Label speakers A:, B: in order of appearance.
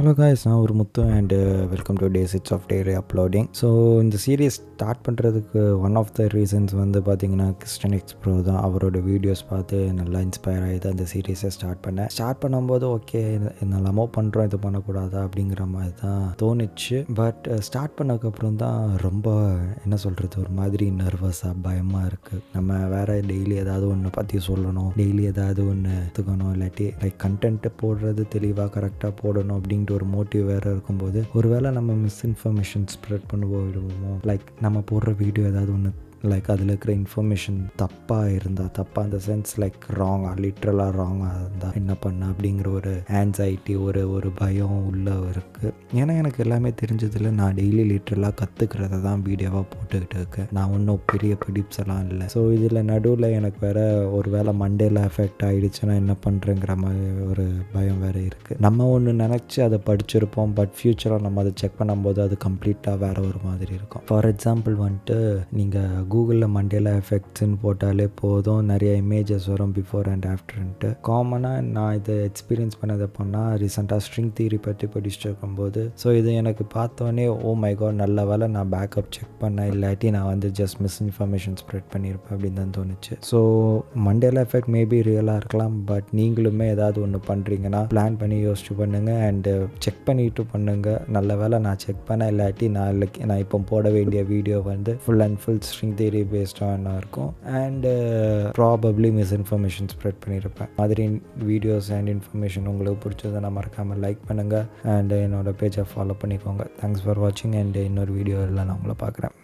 A: Hello guys, நான் ஒரு Muthu and welcome to day 6 of daily uploading. So இந்த series start பண்ணுறதுக்கு ஒன் ஆஃப் த ரீசன்ஸ் வந்து பார்த்திங்கன்னா கிறிஸ்டன் எக்ஸ்ப்ரோ தான். அவரோட வீடியோஸ் பார்த்து நல்லா இன்ஸ்பயர் ஆகி தான் இந்த சீரீஸை ஸ்டார்ட் பண்ணும்போது ஓகே என்னெல்லாமோ பண்ணுறோம், இது பண்ணக்கூடாதா அப்படிங்கிற மாதிரி தான் தோணுச்சு. பட் ஸ்டார்ட் பண்ணதுக்கப்புறம் தான் ரொம்ப என்ன சொல்கிறது, ஒரு மாதிரி நர்வஸாக பயமாக இருக்குது. நம்ம வேறு டெய்லி ஏதாவது ஒன்று பற்றி சொல்லணும், டெய்லி ஏதாவது ஒன்று எடுத்துக்கணும், இல்லாட்டி லைக் கண்டென்ட்டு போடுறது தெளிவாக கரெக்டாக போடணும் அப்படிங்கிற ஒரு மோட்டிவ் வேறு இருக்கும்போது ஒருவேளை நம்ம மிஸ்இன்ஃபர்மேஷன் ஸ்ப்ரெட் பண்ண போயிடுவோமோ, லைக் நம்ம போடுற வீடியோ ஏதாவது ஒன்று லைக் அதில் இருக்கிற இன்ஃபர்மேஷன் தப்பாக இருந்தால், தப்பாக அந்த சென்ஸ் லைக் லிட்ரலாக ராங்காக இருந்தால் என்ன பண்ண அப்படிங்கிற ஒரு ஆன்சைட்டி, ஒரு பயம் உள்ளே இருக்குது. ஏன்னா எனக்கு எல்லாமே தெரிஞ்சதில்லை, நான் டெய்லி லிட்ரலாக கற்றுக்கிறத தான் வீடியோவாக போட்டுக்கிட்டு இருக்கேன். நான் ஒன்றும் பெரிய படிப்ஸ் எல்லாம் இல்லை. ஸோ இதில் நடுவில் எனக்கு வேறு ஒரு வேளை மண்டேல எஃபெக்ட் ஆகிடுச்சுன்னா என்ன பண்ணுறேங்கிற மாதிரி ஒரு பயம் வேறு இருக்குது. நம்ம ஒன்று நினச்சி அதை படிச்சிருப்போம், பட் ஃப்யூச்சராக நம்ம அதை செக் பண்ணும்போது அது கம்ப்ளீட்டாக வேறு ஒரு மாதிரி இருக்கும். ஃபார் எக்ஸாம்பிள் வந்துட்டு நீங்கள் கூகுளில் மண்டேலா எஃபெக்ட்ஸ்ன்னு போட்டாலே போதும், நிறைய இமேஜஸ் வரும் பிஃபோர் அண்ட் ஆஃப்டர்ன்ட்டு. காமனாக நான் இதை எக்ஸ்பீரியன்ஸ் பண்ணது பண்ணால் ரீசெண்டாக ஸ்ட்ரிங் தியரி பற்றி படிச்சுட்டு இருக்கும்போது, ஸோ இது எனக்கு பார்த்தோன்னே ஓ மை காட், நல்ல வேலை நான் பேக்கப் செக் பண்ணேன், இல்லாட்டி நான் வந்து ஜஸ்ட் மிஸ்இன்ஃபர்மேஷன் ஸ்ப்ரெட் பண்ணியிருப்பேன் அப்படின்னு தான் தோணுச்சு. ஸோ மண்டேலா எஃபெக்ட் மேபி ரியலாக இருக்கலாம், பட் நீங்களுமே ஏதாவது ஒன்று பண்ணுறீங்கன்னா பிளான் பண்ணி யோசிச்சு பண்ணுங்கள் அண்டு செக் பண்ணிட்டு பண்ணுங்கள். நல்ல வேலை நான் செக் பண்ணேன், இல்லாட்டி நான் இப்போ போட வேண்டிய வீடியோ வந்து full and full string theory பேஸ்டாக இருக்கும் அண்டு ப்ராபப்ளி மிஸ்இன்ஃபர்மேஷன் ஸ்ப்ரெட் பண்ணியிருப்பேன். மாதிரி வீடியோஸ் அண்ட் இன்ஃபர்மேஷன் உங்களுக்கு பிடிச்சதை மறக்காமல் லைக் பண்ணுங்கள் அண்ட் என்னோடய பேஜை ஃபாலோ பண்ணிக்கோங்க. தேங்க்ஸ் ஃபார் வாட்சிங் அண்ட் இன்னொரு வீடியோவில் நான் உங்களை பார்க்குறேன்.